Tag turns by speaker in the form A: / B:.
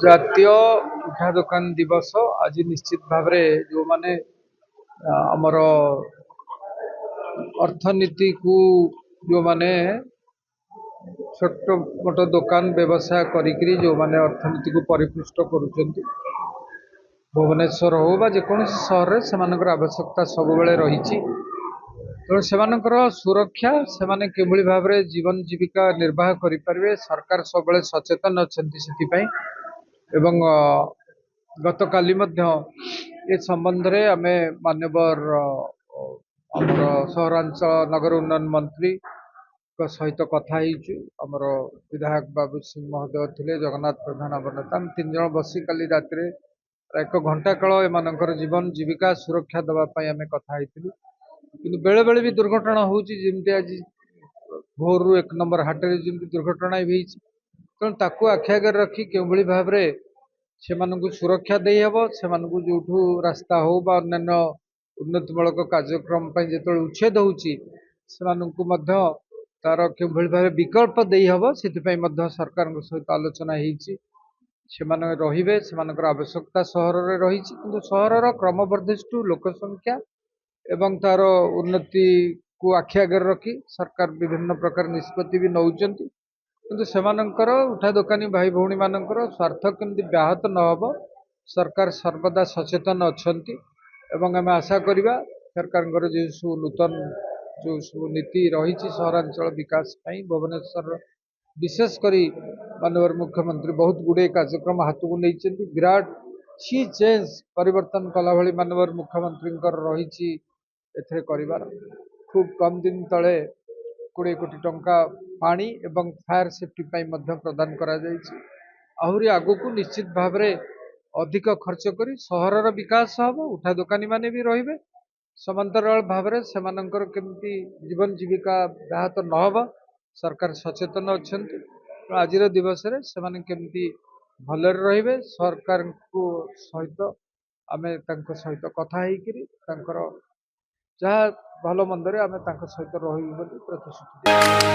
A: ଜାତୀୟ ଉଠା ଦୋକାନ ଦିବସ ଆଜି ନିଶ୍ଚିତ ଭାବରେ ଯେଉଁମାନେ ଆମର ଅର୍ଥନୀତିକୁ ଯେଉଁମାନେ ଛୋଟ ମୋଟ ଦୋକାନ ବ୍ୟବସାୟ କରିକିରି ଯେଉଁମାନେ ଅର୍ଥନୀତିକୁ ପରିପୃଷ୍ଟ କରୁଛନ୍ତି ଭୁବନେଶ୍ୱର ହଉ ବା ଯେକୌଣସି ସହରରେ ସେମାନଙ୍କର ଆବଶ୍ୟକତା ସବୁବେଳେ ରହିଛି। ତେଣୁ ସେମାନଙ୍କର ସୁରକ୍ଷା ସେମାନେ କିଭଳି ଭାବରେ ଜୀବନ ଜୀବିକା ନିର୍ବାହ କରିପାରିବେ ସରକାର ସବୁବେଳେ ସଚେତନ ଅଛନ୍ତି ସେଥିପାଇଁ। ଏବଂ ଗତକାଲି ମଧ୍ୟ ଏ ସମ୍ବନ୍ଧରେ ଆମେ ମାନ୍ୟବର ଆମର ସହରାଞ୍ଚଳ ନଗର ଉନ୍ନୟନ ମନ୍ତ୍ରୀଙ୍କ ସହିତ କଥା ହେଇଛୁ। ଆମର ବିଧାୟକ ବାବୁ ସିଂ ମହୋଦୟ ଥିଲେ, ଜଗନ୍ନାଥ ପ୍ରଧାନ ଅବନେତା, ଆମେ 3 ଜଣ ବସି କାଲି ରାତିରେ 1 ଘଣ୍ଟା କାଳ ଏମାନଙ୍କର ଜୀବନ ଜୀବିକା ସୁରକ୍ଷା ଦେବା ପାଇଁ ଆମେ କଥା ହେଇଥିଲୁ। କିନ୍ତୁ ବେଳେ ବେଳେ ବି ଦୁର୍ଘଟଣା ହେଉଛି, ଯେମିତି ଆଜି ଭୋରରୁ 1 ନମ୍ବର ହାଟରେ ଯେମିତି ଦୁର୍ଘଟଣା ହେଇଛି। ତେଣୁ ତାକୁ ଆଖି ଆଗରେ ରଖି କେଉଁଭଳି ଭାବରେ ସେମାନଙ୍କୁ ସୁରକ୍ଷା ଦେଇହେବ, ସେମାନଙ୍କୁ ଯେଉଁଠୁ ରାସ୍ତା ହଉ ବା ଅନ୍ୟାନ୍ୟ ଉନ୍ନତିମୂଳକ କାର୍ଯ୍ୟକ୍ରମ ପାଇଁ ଯେତେବେଳେ ଉଚ୍ଛେଦ ହେଉଛି ସେମାନଙ୍କୁ ମଧ୍ୟ ତାର କେଉଁଭଳି ଭାବେ ବିକଳ୍ପ ଦେଇହେବ ସେଥିପାଇଁ ମଧ୍ୟ ସରକାରଙ୍କ ସହିତ ଆଲୋଚନା ହେଇଛି। ସେମାନେ ରହିବେ, ସେମାନଙ୍କର ଆବଶ୍ୟକତା ସହରରେ ରହିଛି, କିନ୍ତୁ ସହରର କ୍ରମବର୍ଦ୍ଧିଷ୍ଟୁ ଲୋକ ସଂଖ୍ୟା ଏବଂ ତାର ଉନ୍ନତିକୁ ଆଖି ଆଗରେ ରଖି ସରକାର ବିଭିନ୍ନ ପ୍ରକାର ନିଷ୍ପତ୍ତି ବି ନେଉଛନ୍ତି। କିନ୍ତୁ ସେମାନଙ୍କର ଉଠା ଦୋକାନୀ ଭାଇ ଭଉଣୀମାନଙ୍କର ସ୍ୱାର୍ଥ କେମିତି ବ୍ୟାହତ ନ ହେବ ସରକାର ସର୍ବଦା ସଚେତନ ଅଛନ୍ତି। ଏବଂ ଆମେ ଆଶା କରିବା ସରକାରଙ୍କର ଯେଉଁ ସବୁ ନୂତନ ଯେଉଁ ସବୁ ନୀତି ରହିଛି ସହରାଞ୍ଚଳ ବିକାଶ ପାଇଁ ଭୁବନେଶ୍ୱର ବିଶେଷ କରି ମାନ୍ୟବର ମୁଖ୍ୟମନ୍ତ୍ରୀ ବହୁତ ଗୁଡ଼ିଏ କାର୍ଯ୍ୟକ୍ରମ ହାତକୁ ନେଇଛନ୍ତି। ବିରାଟ ସି ଚେଞ୍ଜ ପରିବର୍ତ୍ତନ କଲା ଭଳି ମାନ୍ୟବର ମୁଖ୍ୟମନ୍ତ୍ରୀଙ୍କର ରହିଛି ଏଥିରେ କରିବାର। ଖୁବ୍ କମ୍ ଦିନ ତଳେ 20 କୋଟି ଟଙ୍କା ପାଣି ଏବଂ ଫାୟାର ସେଫ୍ଟି ପାଇଁ ମଧ୍ୟ ପ୍ରଦାନ କରାଯାଇଛି। ଆହୁରି ଆଗକୁ ନିଶ୍ଚିତ ଭାବରେ ଅଧିକ ଖର୍ଚ୍ଚ କରି ସହରର ବିକାଶ ହେବ, ଉଠା ଦୋକାନୀମାନେ ବି ରହିବେ, ସମାନ୍ତରାଳ ଭାବରେ ସେମାନଙ୍କର କେମିତି ଜୀବନ ଜୀବିକା ବ୍ୟାହତ ନ ହେବ ସରକାର ସଚେତନ ଅଛନ୍ତି। ଆଜିର ଦିବସରେ ସେମାନେ କେମିତି ଭଲରେ ରହିବେ ସରକାରଙ୍କୁ ସହିତ ଆମେ ତାଙ୍କ ସହିତ କଥା ହେଇକିରି ତାଙ୍କର ଯାହା ଭଲ ମନ୍ଦରେ ଆମେ ତାଙ୍କ ସହିତ ରହିବୁ ବୋଲି ପ୍ରତିଶ୍ରୁତି ଦେଇଛୁ।